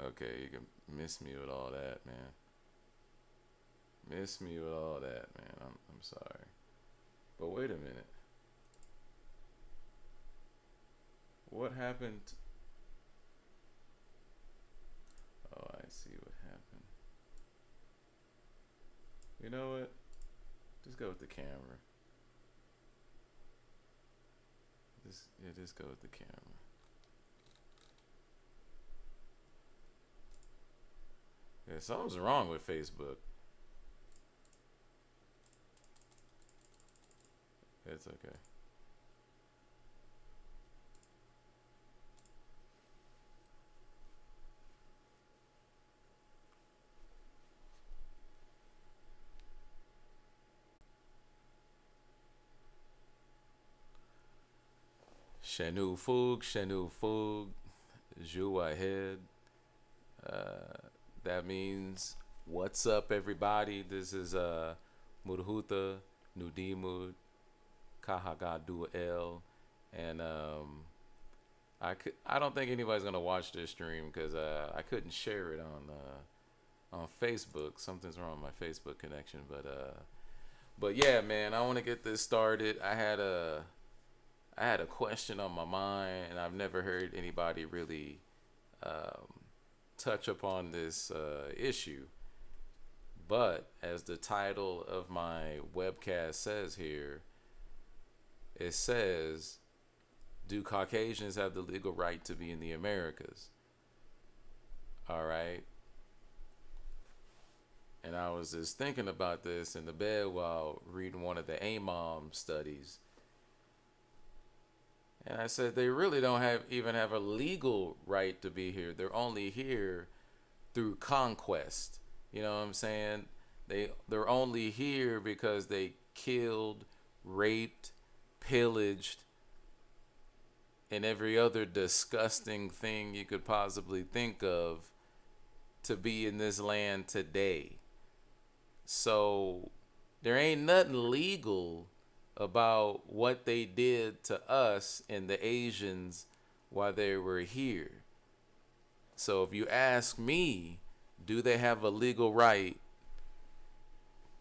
Okay, you can miss me with all that, man. Miss me with all that, man. I'm sorry. But wait a minute. What happened? Oh, I see what happened. You know what? Just go with the camera. Just go with the camera. Yeah, something's wrong with Facebook. It's okay. Shanu Fug, Ju ahead. That means what's up, everybody? This is Mudhuta Nudimud Kahagadu El, and I don't think anybody's gonna watch this stream because I couldn't share it on Facebook. Something's wrong with my Facebook connection, but yeah, man, I want to get this started. I had a question on my mind, and I've never heard anybody really um, touch upon this issue. But as the title of my webcast says here, it says, "Do Caucasians have the legal right to be in the Americas?" All right. And I was just thinking about this in the bed while reading one of the AMOM studies. And I said they really don't have even have a legal right to be here. They're only here through conquest. You know what I'm saying? They're only here because they killed, raped, pillaged, and every other disgusting thing you could possibly think of to be in this land today. So there ain't nothing legal about what they did to us and the Asians while they were here. So if you ask me, do they have a legal right,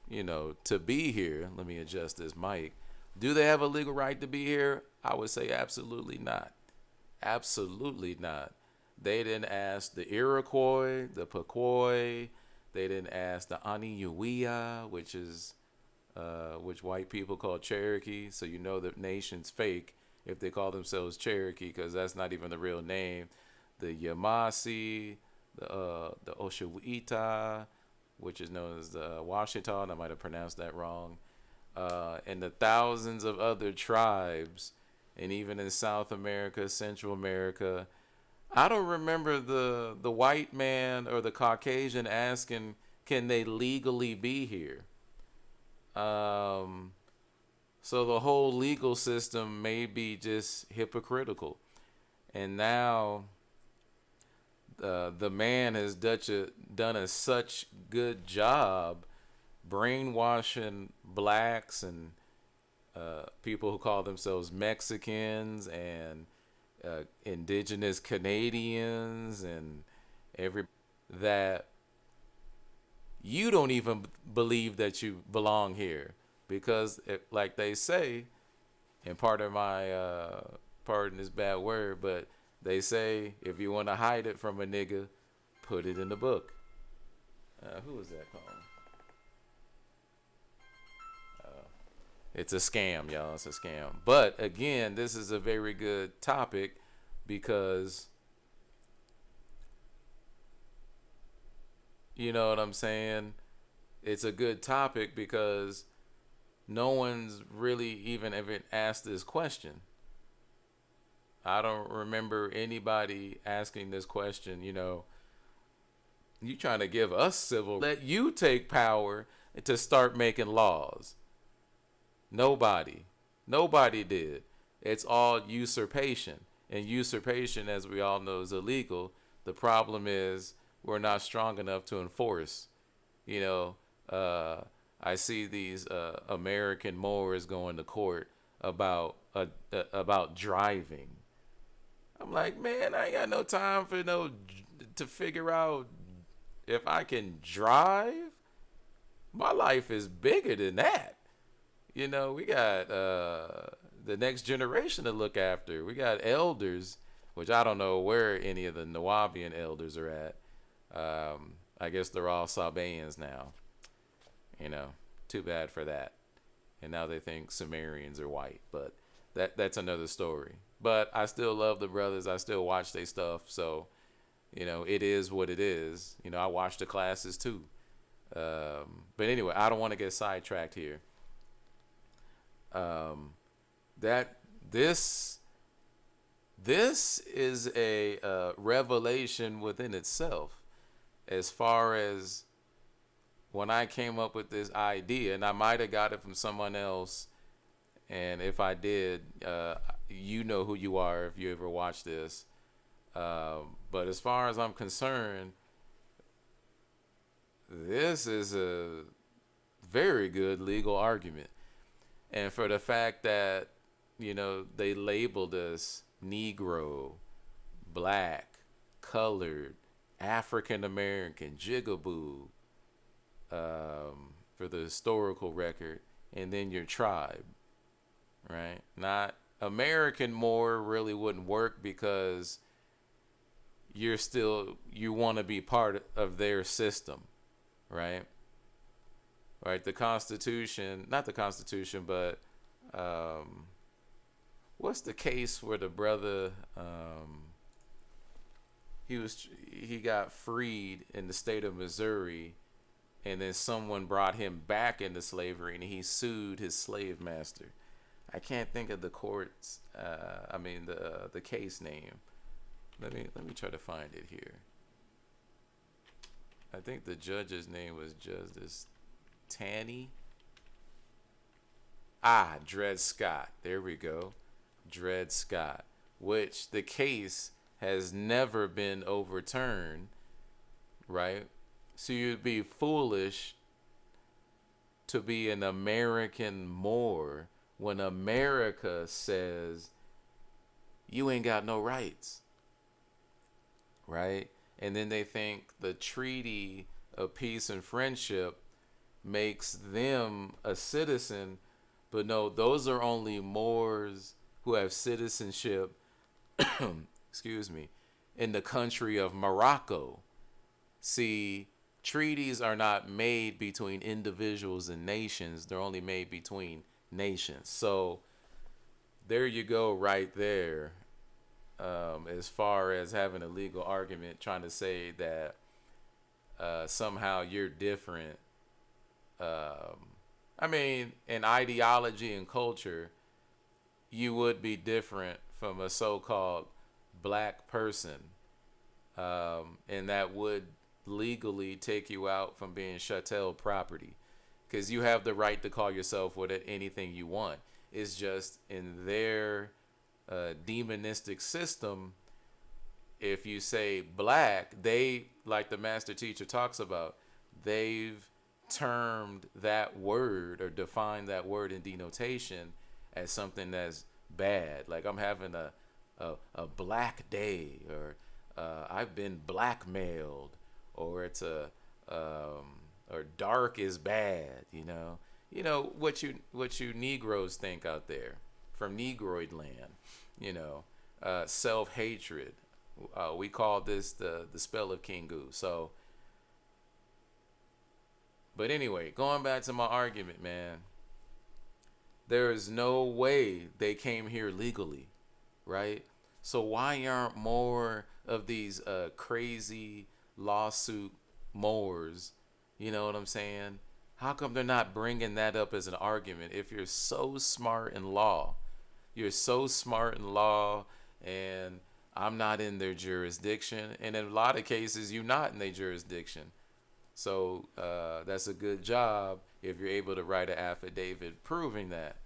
to be here? Let me adjust this mic. Do they have a legal right to be here? I would say absolutely not. Absolutely not. They didn't ask the Iroquois, the Pequot. They didn't ask the Aniuia, which white people call Cherokee. So you know the nation's fake if they call themselves Cherokee, because that's not even the real name. The Yamasi, the Oshawita, which is known as the Washita. I might have pronounced that wrong. And the thousands of other tribes, and even in South America, Central America. I don't remember the white man or the Caucasian asking, can they legally be here? Um, so the whole legal system may be just hypocritical. And now the man has done a such good job brainwashing blacks and people who call themselves Mexicans and indigenous Canadians and every that you don't even believe that you belong here because like they say, and part of my pardon this bad word, but they say if you want to hide it from a nigga, put it in the book. Who was that calling? It's a scam, y'all. It's a scam. But again, this is a very good topic because you know what I'm saying? It's a good topic because no one's really even ever asked this question. I don't remember anybody asking this question, you trying to give us civil let you take power to start making laws. Nobody. Nobody did. It's all usurpation. And usurpation, as we all know, is illegal. The problem is we're not strong enough to enforce. You know, I see these American Moors going to court about driving. I'm like, man, I ain't got no time for no to figure out if I can drive, my life is bigger than that. We got the next generation to look after. We got elders, which I don't know where any of the Nuwaubian elders are at. I guess they're all Sabaeans now. Too bad for that. And now they think Sumerians are white, but that's another story. But I still love the brothers. I still watch their stuff. So, it is what it is. I watch the classes too. But anyway, I don't want to get sidetracked here. That this is a revelation within itself, as far as when I came up with this idea, and I might have got it from someone else. And if I did, you know who you are if you ever watch this. But as far as I'm concerned, this is a very good legal argument. And for the fact that, they labeled us Negro, Black, Colored, African American, Jigaboo, for the historical record, and then your tribe, right? Not American Moor really wouldn't work because you want to be part of their system, right? Right, the Constitution, not the Constitution, but what's the case where the brother he got freed in the state of Missouri, and then someone brought him back into slavery, and he sued his slave master. I can't think of the court's the case name. Let me try to find it here. I think the judge's name was Justice Tanny. Dred Scott. There we go. Dred Scott. Which the case has never been overturned, right? So you'd be foolish to be an American Moor when America says you ain't got no rights, right? And then they think the Treaty of Peace and Friendship makes them a citizen, but no, those are only Moors who have citizenship excuse me, in the country of Morocco. See, treaties are not made between individuals and nations, they're only made between nations. So there you go, right there. As far as having a legal argument trying to say that somehow you're different. In ideology and culture, you would be different from a so-called black person. And that would legally take you out from being chattel property, because you have the right to call yourself anything you want. It's just in their demonistic system, if you say black, they, like the master teacher talks about, they've termed that word or defined that word in denotation as something that's bad. Like, I'm having a black day, or I've been blackmailed, or it's or dark is bad. What you Negroes think out there from Negroid land. Self-hatred. We call this the spell of Kingu. So, but anyway, going back to my argument, man, there is no way they came here legally, right? So why aren't more of these crazy lawsuit Moors, you know what I'm saying? How come they're not bringing that up as an argument? If you're so smart in law, and I'm not in their jurisdiction, and in a lot of cases, you're not in their jurisdiction. So that's a good job if you're able to write an affidavit proving that.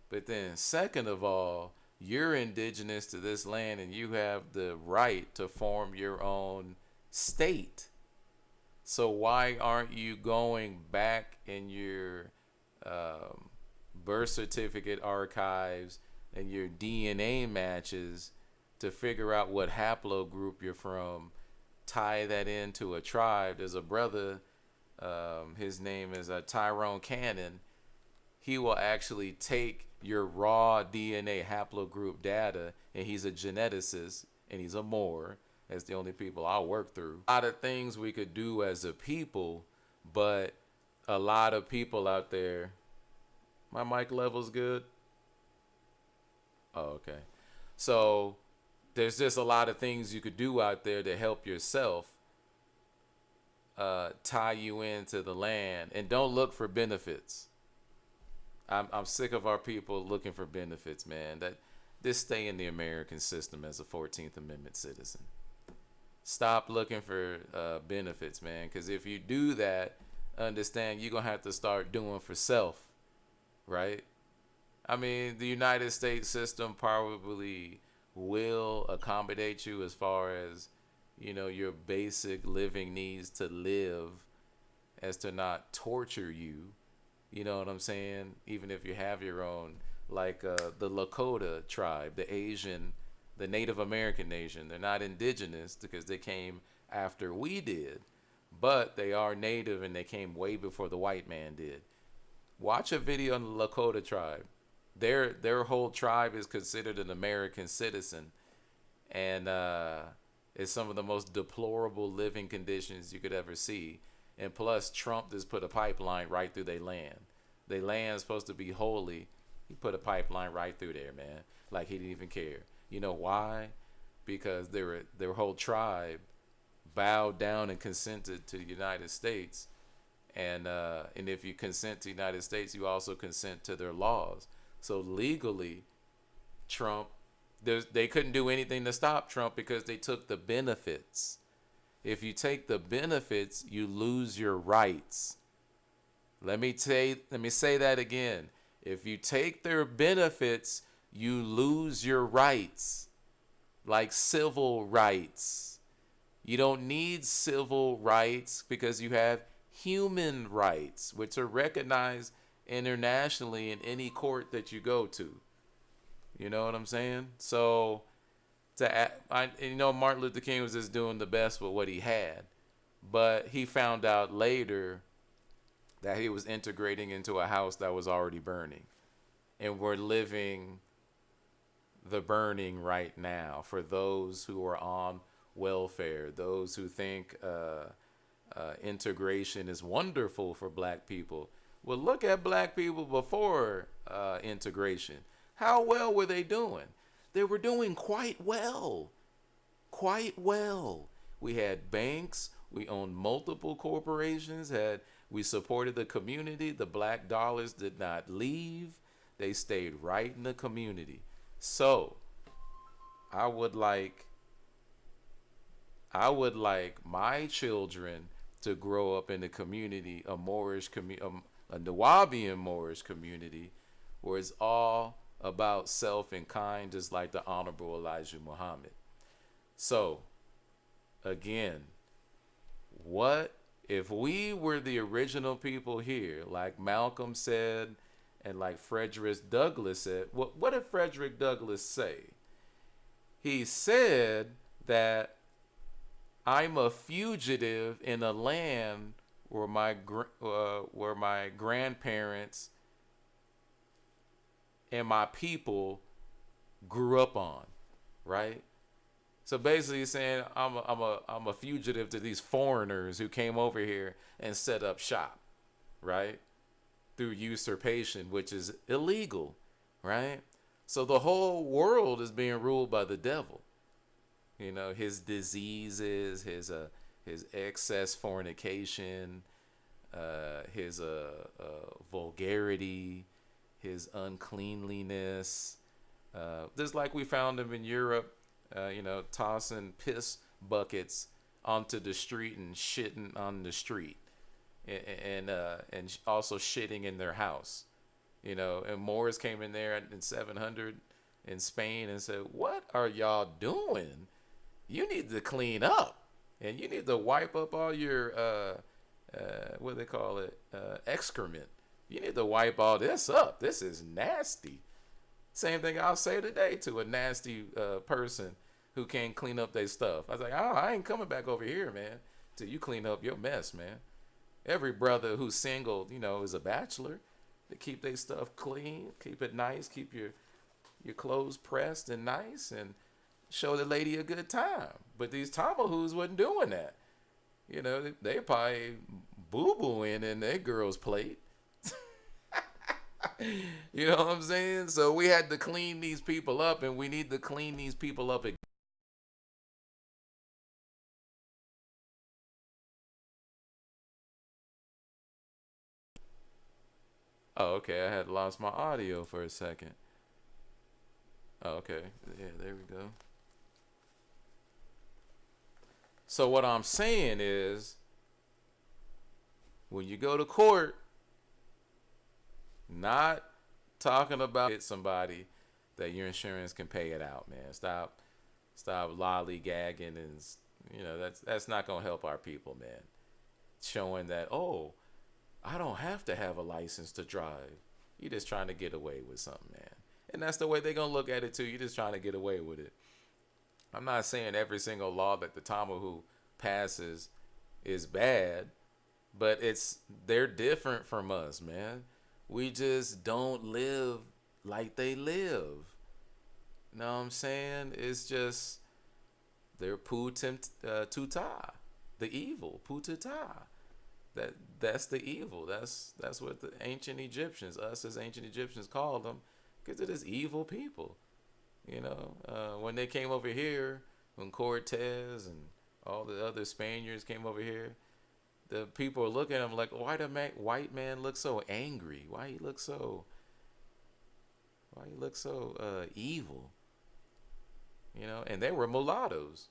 But then, second of all, you're indigenous to this land, and you have the right to form your own state. So why aren't you going back in your birth certificate archives and your DNA matches to figure out what haplogroup you're from, tie that into a tribe. There's a brother, his name is Tyrone Cannon. He will actually take your raw DNA haplogroup data, and he's a geneticist, and he's a Moor. That's the only people I work through. A lot of things we could do as a people, but a lot of people out there. My mic level's good. Oh, okay. So there's just a lot of things you could do out there to help yourself tie you into the land, and don't look for benefits. I'm sick of our people looking for benefits, man. That just stay in the American system as a 14th Amendment citizen. Stop looking for benefits, man. Because if you do that, understand you're gonna have to start doing for self, right? I mean, the United States system probably will accommodate you as far as, your basic living needs to live, as to not torture you. You know what I'm saying? Even if you have your own, like the Lakota tribe, the Native American nation. They're not indigenous because they came after we did, but they are native and they came way before the white man did. Watch a video on the Lakota tribe. Their whole tribe is considered an American citizen, and it's some of the most deplorable living conditions you could ever see. And plus, Trump just put a pipeline right through their land. Their land is supposed to be holy. He put a pipeline right through there, man. Like he didn't even care. You know why? Because their whole tribe bowed down and consented to the United States. And if you consent to the United States, you also consent to their laws. So legally, Trump, they couldn't do anything to stop Trump because they took the benefits. If you take the benefits, you lose your rights. Let me say that again. If you take their benefits, you lose your rights, like civil rights. You don't need civil rights because you have human rights, which are recognized internationally in any court that you go to. You know what I'm saying? So, Martin Luther King was just doing the best with what he had, but he found out later that he was integrating into a house that was already burning, and we're living the burning right now for those who are on welfare, those who think integration is wonderful for black people. Well, look at black people before integration. How well were they doing? They were doing quite well. Quite well. We had banks. We owned multiple corporations. We supported the community. The black dollars did not leave. They stayed right in the community. So, I would like my children to grow up in a community, a Nuwaubian Moors community, where it's all about self and kind, just like the Honorable Elijah Muhammad. So, again, what if we were the original people here, like Malcolm said, and like Frederick Douglass said? What did Frederick Douglass say? He said that I'm a fugitive in a land where my grandparents and my people grew up on, right? So basically, he's saying I'm a fugitive to these foreigners who came over here and set up shop, right? Through usurpation, which is illegal, right? So the whole world is being ruled by the devil. His diseases, his excess fornication, his vulgarity, his uncleanliness. Just like we found him in Europe, tossing piss buckets onto the street and shitting on the street, and also shitting in their house. And Moors came in there in 700 in Spain and said, "What are y'all doing? You need to clean up, and you need to wipe up all your what do they call it, excrement. You need to wipe all this up. This is nasty." Same thing I'll say today to a nasty person who can't clean up their stuff. I was like, oh, I ain't coming back over here, man, till you clean up your mess, man. Every brother who's single, is a bachelor. They keep their stuff clean, keep it nice, keep your clothes pressed and nice, and show the lady a good time. But these tomahawks wasn't doing that. They probably boo-booing in their girl's plate. You know what I'm saying? So we had to clean these people up, and we need to clean these people up again. Oh, okay. I had lost my audio for a second. Oh, okay. Yeah, there we go. So what I'm saying is, when you go to court, not talking about hit somebody that your insurance can pay it out, man. Stop lollygagging, and that's not gonna help our people, man. Showing that, oh, I don't have to have a license to drive. You're just trying to get away with something, man. And that's the way they're gonna look at it too. You're just trying to get away with it. I'm not saying every single law that the Tomahawk passes is bad, but they're different from us, man. We just don't live like they live. You know what I'm saying? It's just they're Tuta, the evil Putata. That's the evil. That's what the ancient Egyptians, us as ancient Egyptians, called them, because it is evil people. When they came over here, when Cortez and all the other Spaniards came over here, the people are looking at him like, why the white man look so angry? Why he look so evil? And they were mulattoes.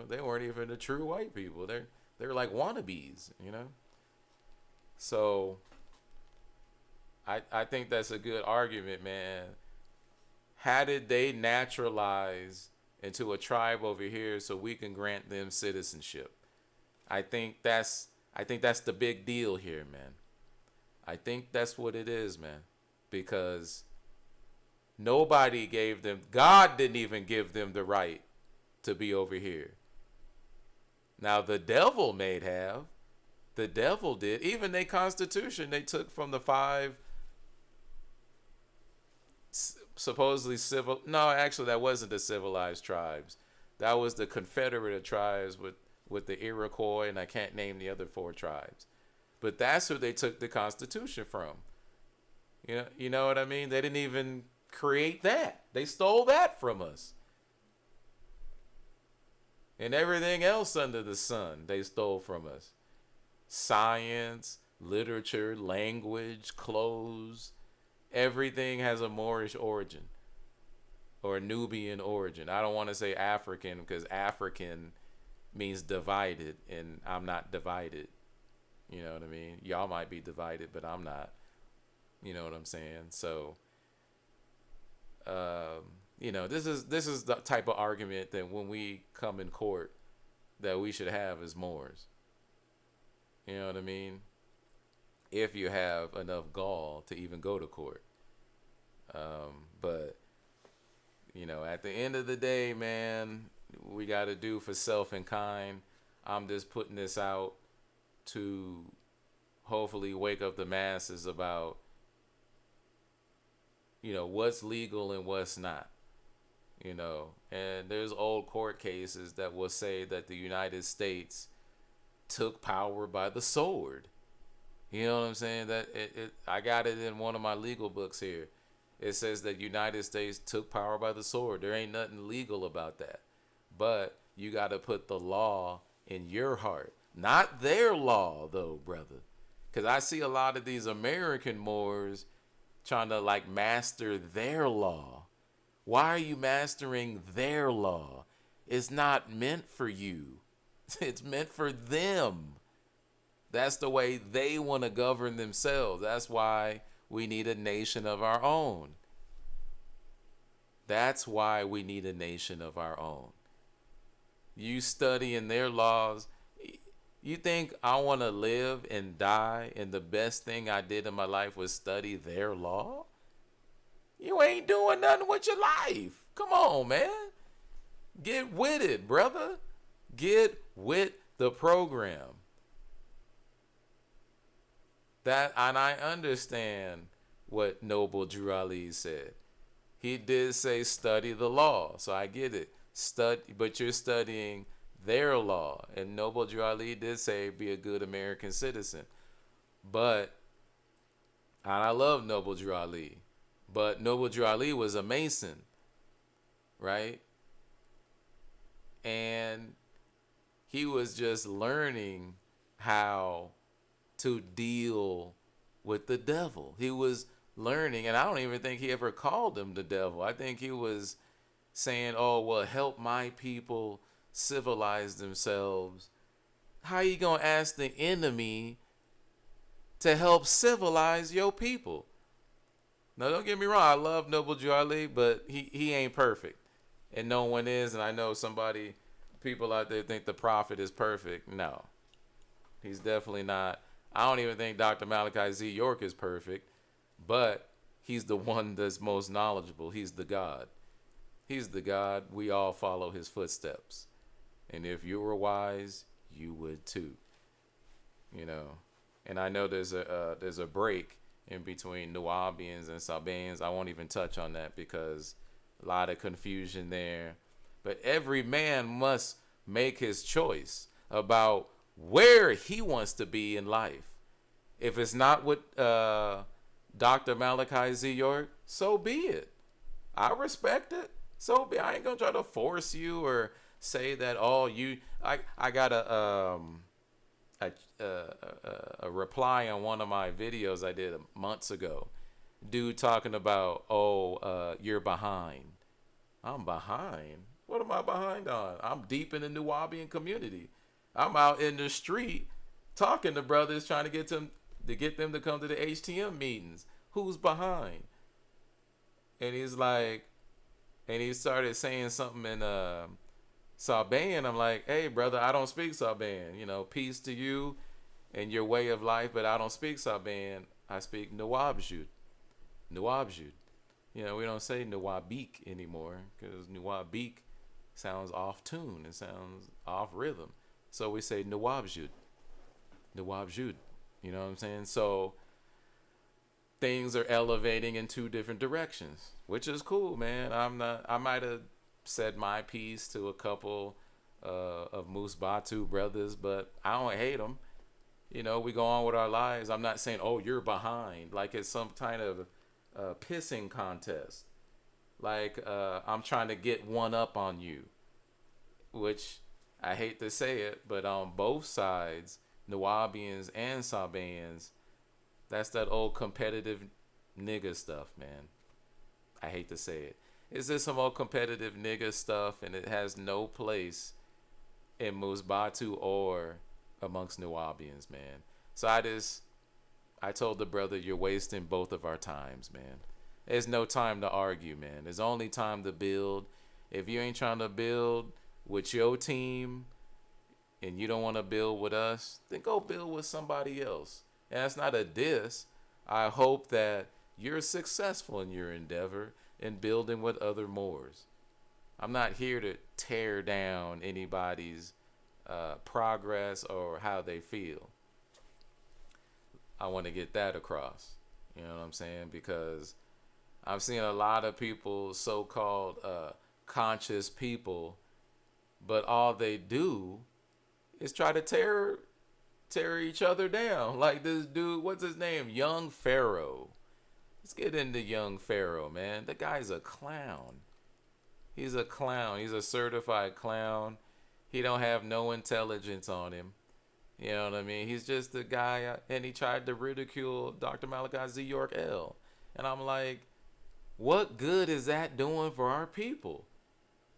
They weren't even the true white people. They're like wannabes. So I think that's a good argument, man. How did they naturalize into a tribe over here so we can grant them citizenship? I think that's the big deal here, man. I think that's what it is, man. Because nobody gave them, God didn't even give them the right to be over here. Now the devil may have. The devil did. Even their constitution they took from the five supposedly civil. No, actually that wasn't the civilized tribes. That was the confederate tribes with the Iroquois, and I can't name the other four tribes. But that's who they took the Constitution from. You know what I mean? They didn't even create that. They stole that from us. And everything else under the sun, they stole from us. Science, literature, language, clothes, everything has a Moorish origin or a Nubian origin. I don't want to say African because African means divided, and I'm not divided. You know what I mean? Y'all might be divided, but I'm not. You know what I'm saying? So, this is the type of argument that when we come in court that we should have as Moors. You know what I mean? If you have enough gall to even go to court. But, at the end of the day, man, we got to do for self and kind. I'm just putting this out to hopefully wake up the masses about, what's legal and what's not. And there's old court cases that will say that the United States took power by the sword. You know what I'm saying? That I got it in one of my legal books here. It says that United States took power by the sword. There ain't nothing legal about that. But you got to put the law in your heart. Not their law, though, brother. Because I see a lot of these American Moors trying to, master their law. Why are you mastering their law? It's not meant for you. It's meant for them. That's the way they want to govern themselves. That's why we need a nation of our own. That's why we need a nation of our own. You studying their laws. You think I want to live and die and the best thing I did in my life was study their law? You ain't doing nothing with your life. Come on, man. Get with it, brother. Get with the program. That, and I understand what Noble Drew Ali said. He did say study the law, so I get it. But you're studying their law, and Noble Drew Ali did say be a good American citizen. But, and I love Noble Drew Ali, but Noble Drew Ali was a Mason, right? And he was just learning how to deal with the devil. He was learning, and I don't even think he ever called him the devil. I think he was saying, oh, well, help my people civilize themselves. How you going to ask the enemy to help civilize your people? Now, don't get me wrong. I love Noble Drew Ali, but he ain't perfect. And no one is. And I know people out there think the prophet is perfect. No, he's definitely not. I don't even think Dr. Malachi Z. York is perfect, but he's the one that's most knowledgeable. He's the God. He's the God. We all follow his footsteps. And if you were wise, you would too. You know. And I know there's a break in between Nuwaubians and Sabaeans. I won't even touch on that because a lot of confusion there. But every man must make his choice about where he wants to be in life. If it's not with Dr. Malachi Z. York, so be it. I respect it. So be. I ain't gonna try to force you or say that I got a reply on one of my videos I did months ago. Dude talking about, you're behind. I'm behind. What am I behind on? I'm deep in the Nuwaubian community. I'm out in the street talking to brothers trying to get them to come to the HTM meetings. Who's behind? And he's like, and he started saying something in Sabaean. I'm like, hey brother, I don't speak Sabaean. You know, peace to you and your way of life, but I don't speak Sabaean. I speak Nuwaubian. Nuwaubian. You know, we don't say Nuwaubic anymore because Nuwaubic sounds off tune. It sounds off rhythm. So we say Nuwaubian. Nuwaubian. You know what I'm saying? So things are elevating in two different directions, which is cool, man. I might have said my piece to a couple of Moose Batu brothers, but I don't hate them. You know, we go on with our lives. I'm not saying, oh, you're behind, like it's some kind of pissing contest. Like I'm trying to get one up on you, which I hate to say it, but on both sides, Nuwaubians and Sabaeans, that's that old competitive nigga stuff, man. I hate to say it. It's just some old competitive nigga stuff, and it has no place in Musbatu or amongst Nuwaubians, man. So I told the brother, you're wasting both of our times, man. There's no time to argue, man. There's only time to build. If you ain't trying to build with your team and you don't want to build with us, then go build with somebody else. And that's not a diss. I hope that you're successful in your endeavor in building with other Moors. I'm not here to tear down anybody's progress or how they feel. I want to get that across. You know what I'm saying? Because I've seen a lot of people, so-called conscious people, but all they do is try to tear each other down. Like this dude, what's his name? Young Pharaoh. Let's get into Young Pharaoh, man. The guy's a clown. He's a clown. He's a certified clown. He don't have no intelligence on him. You know what I mean? He's just a guy, and he tried to ridicule Dr. Malachi Z. York L. And I'm like, what good is that doing for our people?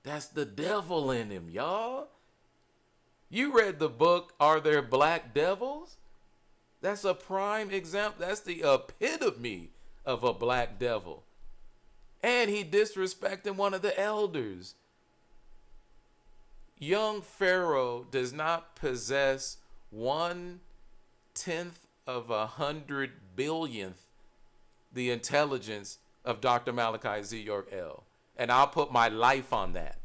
That's the devil in him, y'all. You read the book, Are There Black Devils? That's a prime example. That's the epitome of a black devil. And he disrespecting one of the elders. Young Pharaoh does not possess 1/10 of 100 billionth the intelligence of Dr. Malachi Z. York L. And I'll put my life on that.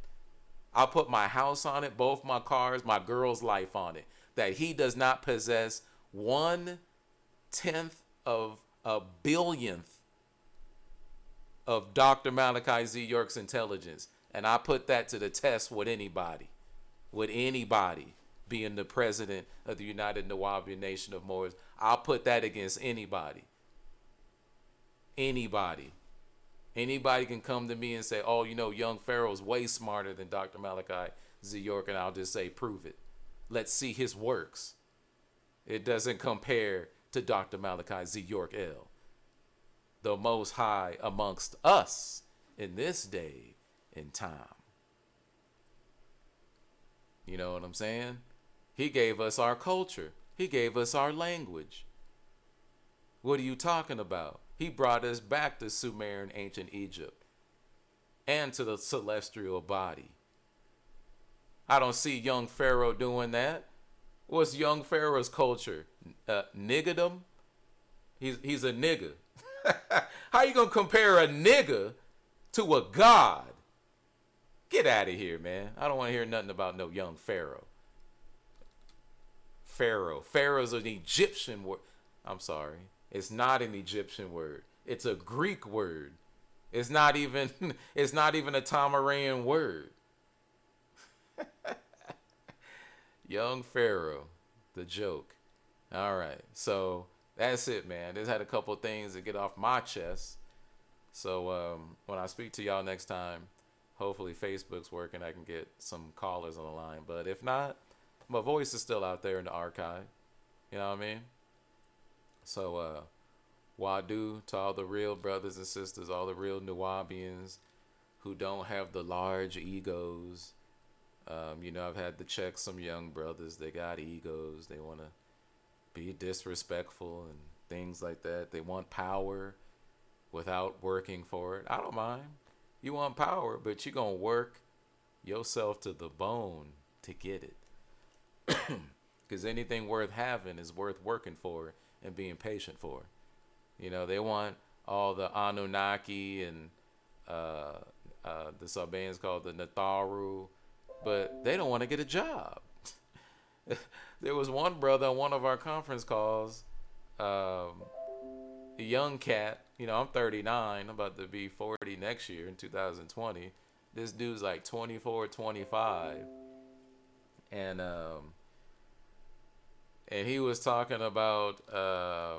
I'll put my house on it, both my cars, my girl's life on it, that he does not possess 1/10 of a billionth of Dr. Malachi Z. York's intelligence. And I put that to the test with anybody. With anybody being the president of the United Nuwaubian Nation of Moors. I'll put that against anybody. Anybody. Anybody can come to me and say, oh, you know, young Pharaoh's way smarter than Dr. Malachi Z. York. And I'll just say, prove it. Let's see his works. It doesn't compare to Dr. Malachi Z. York L., the most high amongst us in this day and time. You know what I'm saying? He gave us our culture. He gave us our language. What are you talking about? He brought us back to Sumerian ancient Egypt and to the celestial body. I don't see young Pharaoh doing that. What's young Pharaoh's culture? Niggerdom? He's a nigger. How you gonna compare a nigger to a god? Get out of here, man. I don't want to hear nothing about no young Pharaoh. Pharaoh's an Egyptian word. I'm sorry. It's not an Egyptian word. It's a Greek word. It's not even a Tamarian word. Young Pharaoh, the joke. All right. So that's it, man. Just had a couple things to get off my chest. So when I speak to y'all next time, hopefully Facebook's working. I can get some callers on the line. But if not, my voice is still out there in the archive. You know what I mean? So Wadu to all the real brothers and sisters, all the real Nuwaubians who don't have the large egos. You know, I've had to check some young brothers. They got egos. They want to be disrespectful and things like that. They want power without working for it. I don't mind. You want power, but you're going to work yourself to the bone to get it. Because anything worth having is worth working for and being patient for. You know, they want all the Anunnaki and the Sabines called the Natharu, but they don't want to get a job. There was one brother on one of our conference calls, a young cat. You know, I'm 39. I'm about to be 40 next year in 2020. This dude's like 24, 25. And he was talking about, I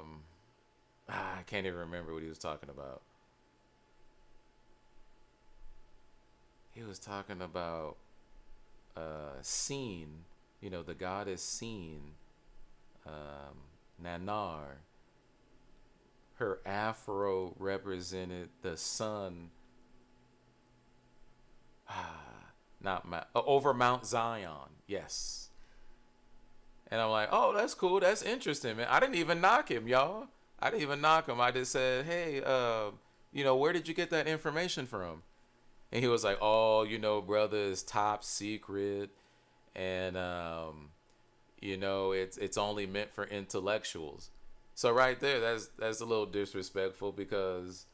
can't even remember what he was talking about. He was talking about Seen, you know, the goddess Seen, Nanar. Her afro represented the sun, over Mount Zion, yes. And I'm like, oh, that's cool, that's interesting, man. I didn't even knock him, y'all. I didn't even knock him. I just said, hey, you know, where did you get that information from? And he was like, oh, you know, brother, it's top secret. And, you know, it's only meant for intellectuals. So right there, that's a little disrespectful because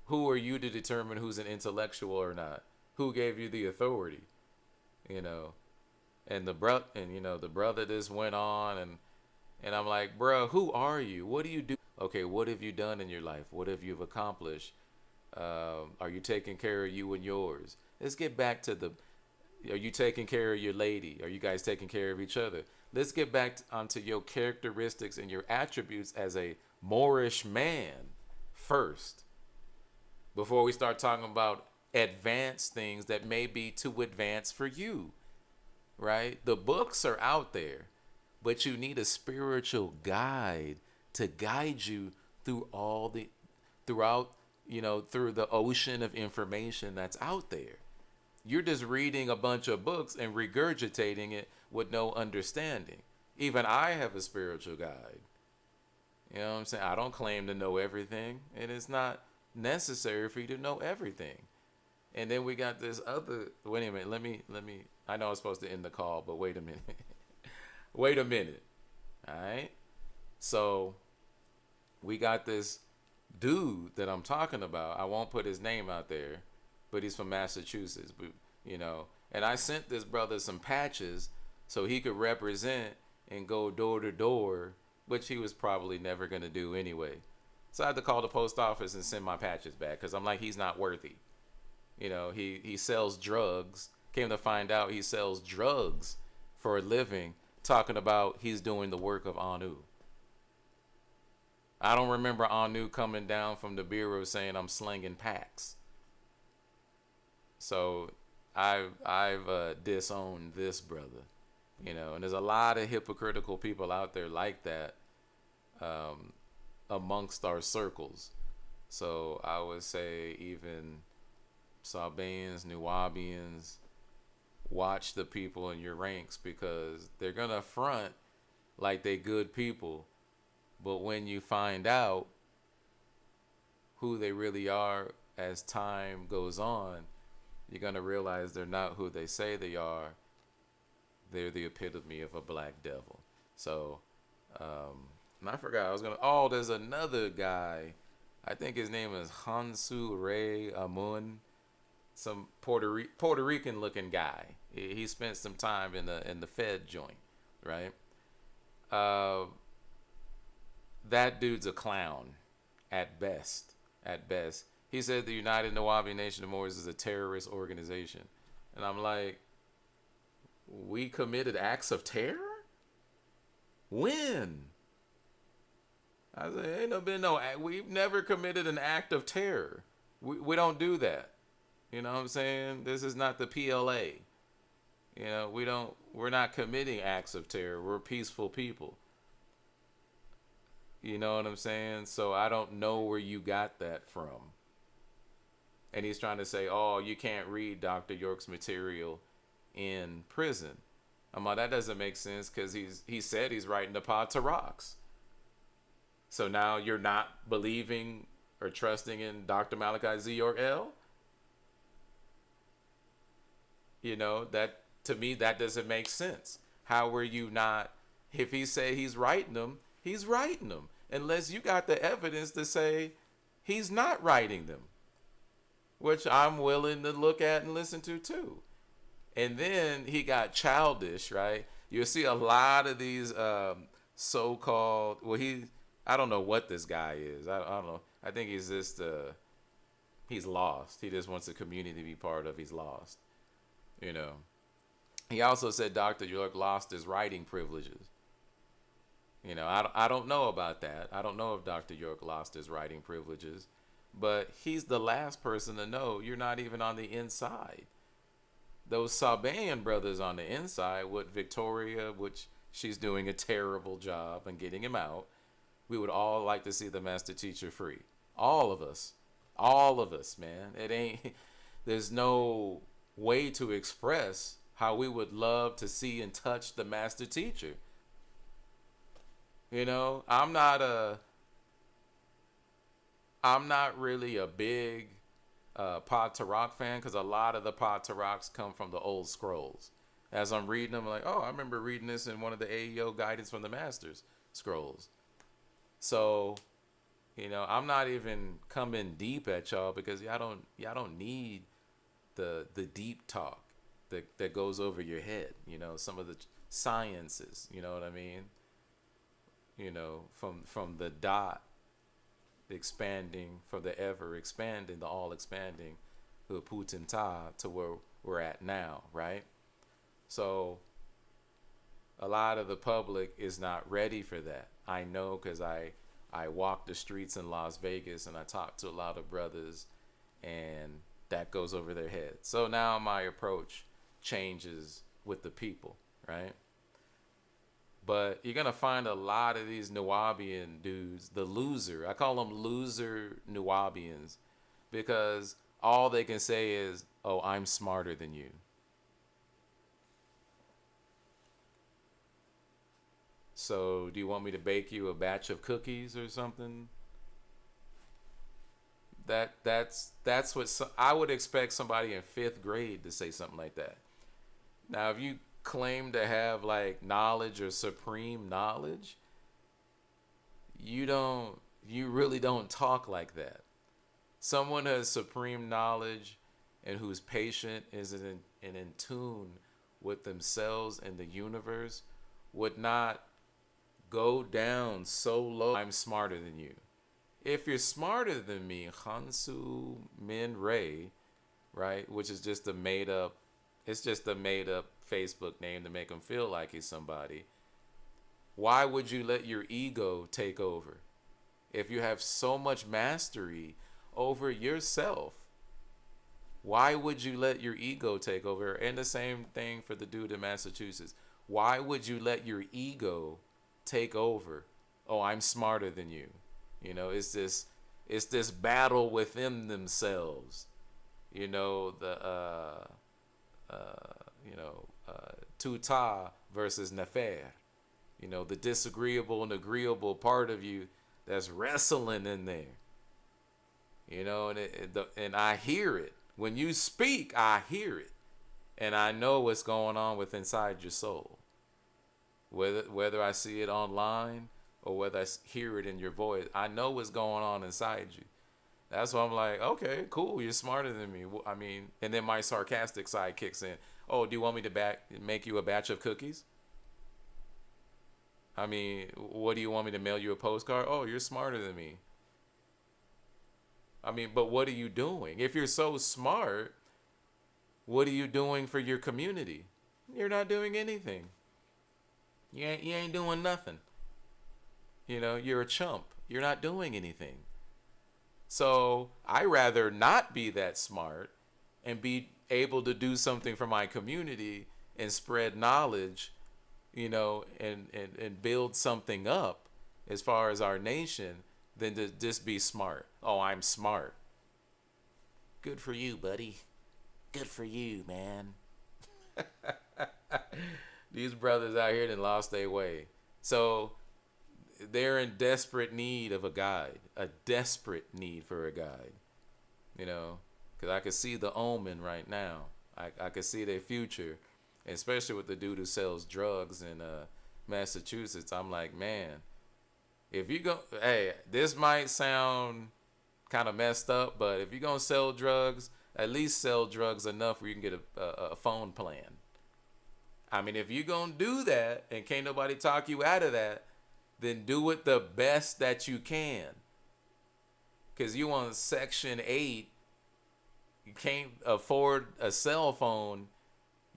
who are you to determine who's an intellectual or not? Who gave you the authority? You know, and the brother just went on and I'm like, bro, who are you? What do you do? Okay, what have you done in your life? What have you accomplished? Are you taking care of you and yours? Let's get back to are you taking care of your lady? Are you guys taking care of each other? Let's get back onto your characteristics and your attributes as a Moorish man first, before we start talking about advanced things that may be too advanced for you, right? The books are out there, but you need a spiritual guide to guide you through through the ocean of information that's out there. You're just reading a bunch of books and regurgitating it with no understanding. Even I have a spiritual guide. You know what I'm saying? I don't claim to know everything, and it's not necessary for you to know everything. And then we got this other, wait a minute, let me, I know I was supposed to end the call, but wait a minute. Wait a minute. All right. So we got this dude that I'm talking about. I won't put his name out there, but he's from Massachusetts. But, you know, and I sent this brother some patches so he could represent and go door to door, which he was probably never going to do anyway. So I had to call the post office and send my patches back because I'm like, he's not worthy. You know, he sells drugs. Came to find out he sells drugs for a living, talking about he's doing the work of Anu. I don't remember Anu coming down from the bureau saying I'm slinging packs. So I've disowned this brother, you know, and there's a lot of hypocritical people out there like that amongst our circles. So I would say even Sabaeans, Nuwaubians, watch the people in your ranks because they're gonna front like they good people, but when you find out who they really are as time goes on, you're gonna realize they're not who they say they are. They're the epitome of a black devil. So, and I forgot I was gonna. Oh, there's another guy. I think his name is Su Rae some Puerto Rican looking guy. He spent some time in the Fed joint, right? That dude's a clown, at best. At best, he said the United Nuwaubian Nation of Moors is a terrorist organization, and I'm like, we committed acts of terror? When? I said, ain't no been no. We've never committed an act of terror. We don't do that. You know what I'm saying? This is not the PLA. You know, we're not committing acts of terror. We're peaceful people. You know what I'm saying? So I don't know where you got that from. And he's trying to say, oh, you can't read Dr. York's material in prison. I'm like, that doesn't make sense because he said he's writing the Pod to Rocks. So now you're not believing or trusting in Dr. Malachi Z. York L? You know, that to me, that doesn't make sense. How were you not, if he say he's writing them, he's writing them. Unless you got the evidence to say he's not writing them, which I'm willing to look at and listen to too. And then he got childish, right? You'll see a lot of these so-called, I don't know what this guy is. I don't know. I think he's just, he's lost. He just wants the community to be part of. He's lost, you know. He also said Dr. York lost his writing privileges. You know, I don't know about that. I don't know if Dr. York lost his writing privileges, but he's the last person to know you're not even on the inside. Those Sabaean brothers on the inside with Victoria, which she's doing a terrible job and getting him out. We would all like to see the master teacher free. All of us, man. There's no way to express how we would love to see and touch the master teacher. You know, I'm not really a big Pod to Rock fan because a lot of the Pod to Rocks come from the old scrolls. As I'm reading them, I'm like, oh, I remember reading this in one of the AEO Guidance from the Masters scrolls. So, you know, I'm not even coming deep at y'all because y'all don't need the deep talk that goes over your head. You know, some of the sciences. You know what I mean? You know, from the dot expanding, from the ever expanding, the all expanding, the Putin Ta to where we're at now, right? So a lot of the public is not ready for that. I know because I walk the streets in Las Vegas and I talk to a lot of brothers and that goes over their heads. So now my approach changes with the people, right? But you're going to find a lot of these Nuwaubian dudes, the loser. I call them loser Nuwaubians because all they can say is, oh, I'm smarter than you. So do you want me to bake you a batch of cookies or something? That's what I would expect somebody in 5th grade to say something like that. Now, if you claim to have like knowledge or supreme knowledge, you really don't talk like that. Someone has supreme knowledge and who's patient is and in tune with themselves and the universe would not go down so low. I'm smarter than you. If you're smarter than me, Hansu Min Ray, right, which is just a made up, it's just a made up Facebook name to make him feel like he's somebody. Why would you let your ego take over? If you have so much mastery over yourself, why would you let your ego take over? And the same thing for the dude in Massachusetts. Why would you let your ego take over? Oh, I'm smarter than you. You know, it's this battle within themselves. You know, Tuta versus Nefer. You know, the disagreeable and agreeable part of you that's wrestling in there. You know, and I hear it. When you speak, I hear it. And I know what's going on with inside your soul. Whether I see it online or whether I hear it in your voice, I know what's going on inside you. That's why I'm like, okay, cool, you're smarter than me. I mean, and then my sarcastic side kicks in. Oh, do you want me to make you a batch of cookies? I mean, what do you want me to mail you a postcard? Oh, you're smarter than me. I mean, but what are you doing? If you're so smart, what are you doing for your community? You're not doing anything. You ain't doing nothing. You know, you're a chump. You're not doing anything. So I rather not be that smart and be able to do something for my community and spread knowledge, you know, and build something up as far as our nation than to just be smart. Oh, I'm smart. Good for you, buddy. Good for you, man. These brothers out here done lost their way. So they're in desperate need of a guide, a desperate need for a guide, you know, because I could see the omen right now. I could see their future, especially with the dude who sells drugs in Massachusetts. I'm like, man, if you go, hey, this might sound kind of messed up, but if you're going to sell drugs, at least sell drugs enough where you can get a phone plan. I mean, if you're going to do that and can't nobody talk you out of that, then do it the best that you can. Because you on Section 8, you can't afford a cell phone,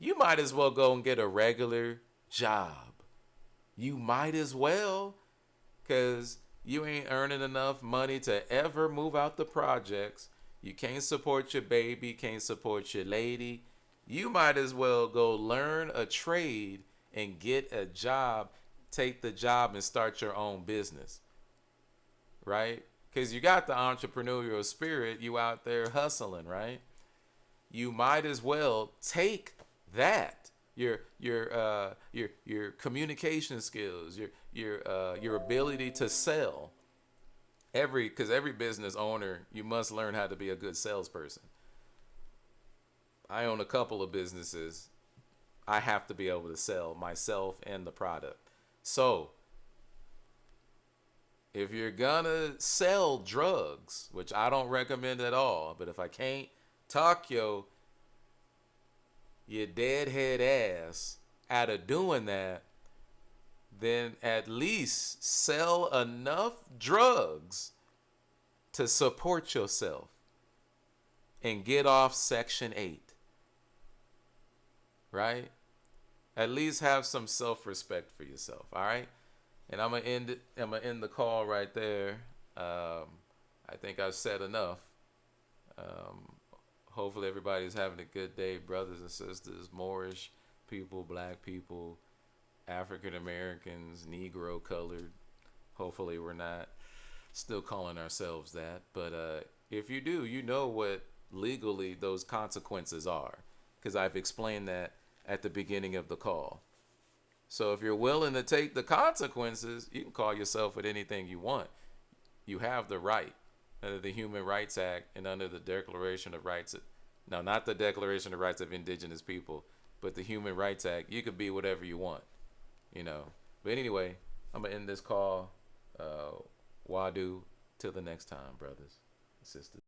you might as well go and get a regular job. You might as well, because you ain't earning enough money to ever move out the projects. You can't support your baby, can't support your lady. You might as well go learn a trade and get a job, take the job and start your own business, right? Because you got the entrepreneurial spirit, you out there hustling, right? You might as well take that, your communication skills, your ability to sell. Because every business owner, you must learn how to be a good salesperson. I own a couple of businesses. I have to be able to sell myself and the product. So, if you're gonna sell drugs, which I don't recommend at all, but if I can't talk your deadhead ass out of doing that, then at least sell enough drugs to support yourself and get off Section 8. Right? At least have some self-respect for yourself, all right? And I'm gonna end it. I'm gonna end the call right there. I think I've said enough. Hopefully everybody's having a good day, brothers and sisters, Moorish people, black people, African Americans, Negro colored. Hopefully we're not still calling ourselves that. But if you do, you know what legally those consequences are, because I've explained that at the beginning of the call. So if you're willing to take the consequences, you can call yourself with anything you want. You have the right under the Human Rights Act and under the Declaration of Rights. No, not the Declaration of Rights of Indigenous People, but the Human Rights Act. You could be whatever you want, you know. But anyway, I'm going to end this call. Wadu, till the next time, brothers and sisters.